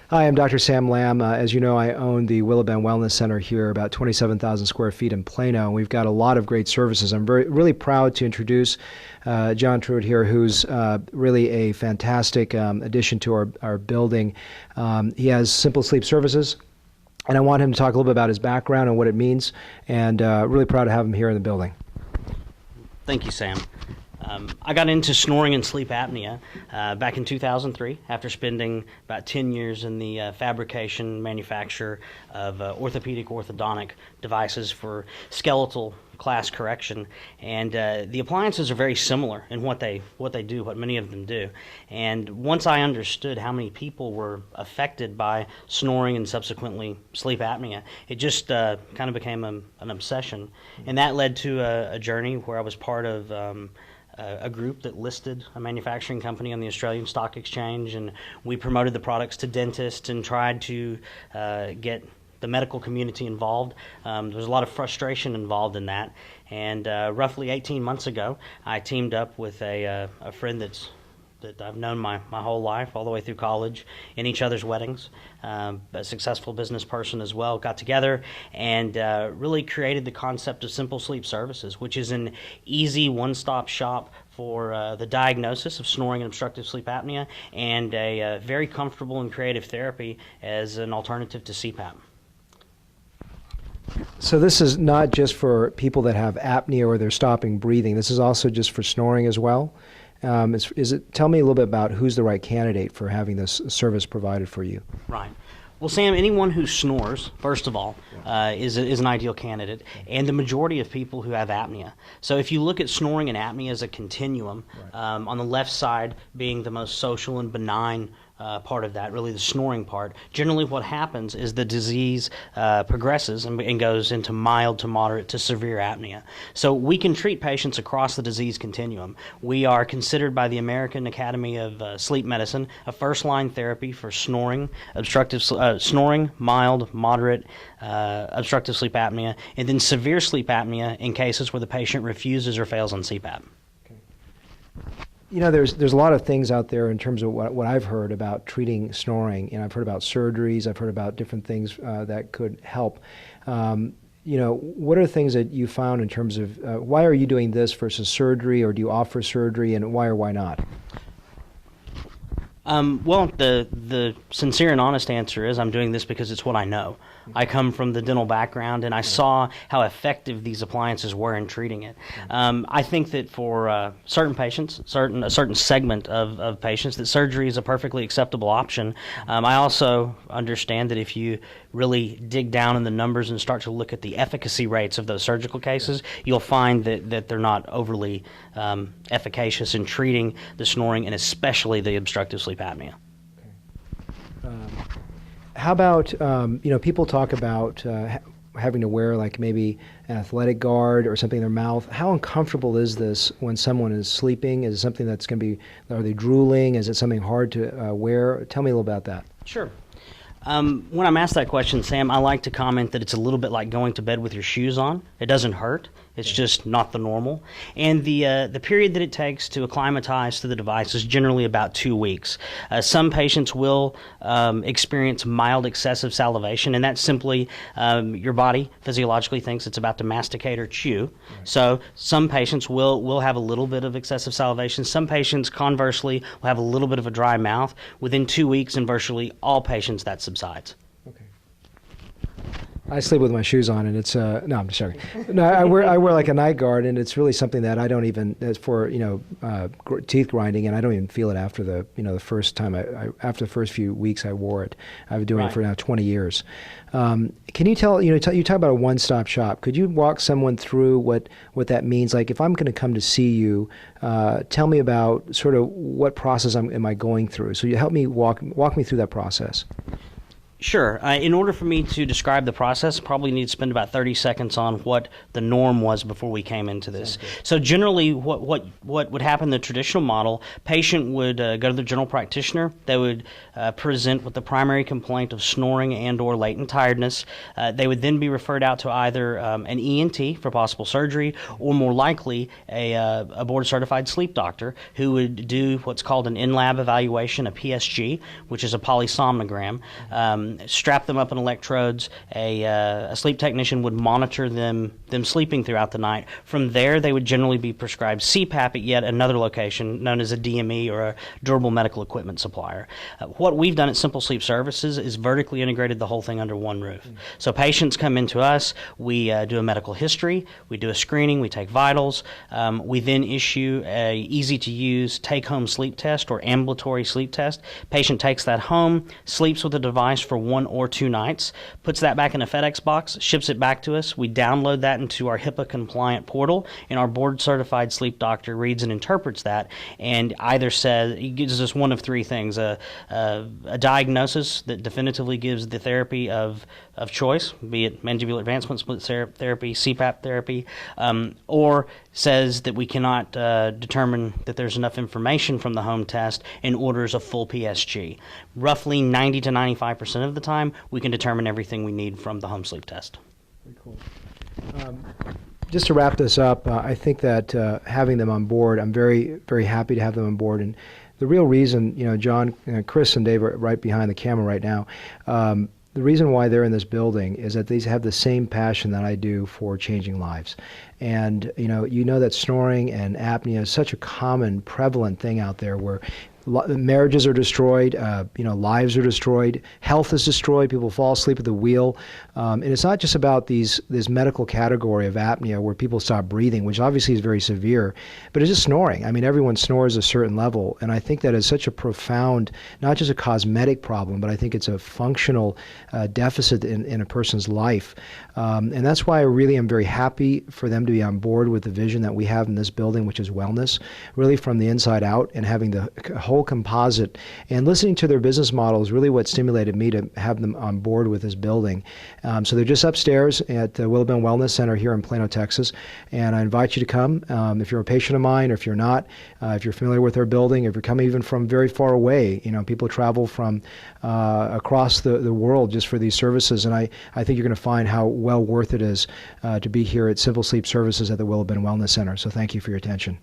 Hi, I'm Dr. Sam Lamb. As you know, I own the Willow Bend Wellness Center here, about 27,000 square feet in Plano. We've got a lot of great services. I'm really proud to introduce John Truitt here, who's really a fantastic addition to our building. He has Simple Sleep Services, and I want him to talk a little bit about his background and what it means, and really proud to have him here in the building. Thank you, Sam. I got into snoring and sleep apnea back in 2003 after spending about 10 years in the fabrication manufacture of orthopedic orthodontic devices for skeletal class correction. And the appliances are very similar in what they do, what many of them do. And once I understood how many people were affected by snoring and subsequently sleep apnea, it just kind of became an obsession. And that led to a journey where I was part of a group that listed a manufacturing company on the Australian Stock Exchange, and we promoted the products to dentists and tried to get the medical community involved. There was a lot of frustration involved in that, and roughly 18 months ago, I teamed up with a friend that I've known my whole life, all the way through college, in each other's weddings, a successful business person as well, got together and really created the concept of Simple Sleep Services, which is an easy one-stop shop for the diagnosis of snoring and obstructive sleep apnea, and a very comfortable and creative therapy as an alternative to CPAP. So this is not just for people that have apnea or they're stopping breathing. This is also just for snoring as well. Tell me a little bit about who's the right candidate for having this service provided for you. Right. Well, Sam, anyone who snores, first of all, is an ideal candidate, and the majority of people who have apnea. So if you look at snoring and apnea as a continuum, on the left side being the most social and benign part of that, really the snoring part, generally what happens is the disease progresses and goes into mild to moderate to severe apnea. So we can treat patients across the disease continuum. We are considered by the American Academy of Sleep Medicine a first-line therapy for snoring, snoring, mild, moderate, obstructive sleep apnea, and then severe sleep apnea in cases where the patient refuses or fails on CPAP. You know, there's a lot of things out there in terms of what I've heard about treating snoring, and I've heard about surgeries, I've heard about different things that could help. What are things that you found in terms of why are you doing this versus surgery, or do you offer surgery, and why or why not? Well, the sincere and honest answer is I'm doing this because it's what I know. I come from the dental background, and I saw how effective these appliances were in treating it. I think that for certain patients, a certain segment of patients, that surgery is a perfectly acceptable option. I also understand that if you really dig down in the numbers and start to look at the efficacy rates of those surgical cases, you'll find that they're not overly efficacious in treating the snoring and especially the obstructive sleep apnea. How about, people talk about having to wear like maybe an athletic guard or something in their mouth. How uncomfortable is this when someone is sleeping? Is it something that's going to be, are they drooling? Is it something hard to wear? Tell me a little about that. Sure. When I'm asked that question, Sam, I like to comment that it's a little bit like going to bed with your shoes on. It doesn't hurt. It's just not the normal. And the period that it takes to acclimatize to the device is generally about 2 weeks. Some patients will experience mild excessive salivation, and that's simply your body physiologically thinks it's about to masticate or chew. Right. So some patients will have a little bit of excessive salivation. Some patients, conversely, will have a little bit of a dry mouth. Within 2 weeks, in virtually all patients, that subsides. I sleep with my shoes on, and it's no, I'm just joking. No, I wear like a night guard, and it's really something that I don't even, it's for teeth grinding, and I don't even feel it after the the first time after the first few weeks I wore it. I've been doing it for now 20 years. Can you tell you talk about a one-stop shop? Could you walk someone through what that means? Like if I'm going to come to see you, tell me about sort of what process am I going through. So you help me walk me through that process. Sure. In order for me to describe the process, I probably need to spend about 30 seconds on what the norm was before we came into this. So generally, what would happen in the traditional model, patient would go to the general practitioner. They would present with the primary complaint of snoring and or latent tiredness. They would then be referred out to either an ENT for possible surgery, or more likely a board-certified sleep doctor who would do what's called an in-lab evaluation, a PSG, which is a polysomnogram. Strap them up in electrodes. A sleep technician would monitor them sleeping throughout the night. From there, they would generally be prescribed CPAP at yet another location known as a DME, or a durable medical equipment supplier. What we've done at Simple Sleep Services is vertically integrated the whole thing under one roof. So patients come into us, we do a medical history, we do a screening, we take vitals, we then issue a easy-to-use take-home sleep test or ambulatory sleep test. Patient takes that home, sleeps with the device for 1 or 2 nights, puts that back in a FedEx box, ships it back to us. We download that into our HIPAA-compliant portal, and our board-certified sleep doctor reads and interprets that, and either says, he gives us one of 3 things: a diagnosis that definitively gives the therapy of choice, be it mandibular advancement split therapy, CPAP therapy, or says that we cannot determine that there's enough information from the home test and orders a full PSG. Roughly 90 to 95% of the time, we can determine everything we need from the home sleep test. Very cool. Just to wrap this up, I think that having them on board, I'm very, very happy to have them on board. And the real reason, John, Chris, and Dave are right behind the camera right now. The reason why they're in this building is that they have the same passion that I do for changing lives. And you know that snoring and apnea is such a common, prevalent thing out there, where marriages are destroyed, lives are destroyed, health is destroyed, people fall asleep at the wheel. And it's not just about this medical category of apnea where people stop breathing, which obviously is very severe, but it's just snoring. I mean, everyone snores a certain level, and I think that is such a profound, not just a cosmetic problem, but I think it's a functional deficit in a person's life. And that's why I really am very happy for them to be on board with the vision that we have in this building, which is wellness, really from the inside out, and having the whole composite. And listening to their business model is really what stimulated me to have them on board with this building. So they're just upstairs at the Willow Bend Wellness Center here in Plano, Texas. And I invite you to come. If you're a patient of mine, or if you're not, if you're familiar with our building, if you're coming even from very far away, people travel from across the world just for these services. And I think you're going to find how well worth it is to be here at Simple Sleep Services at the Willow Bend Wellness Center. So thank you for your attention.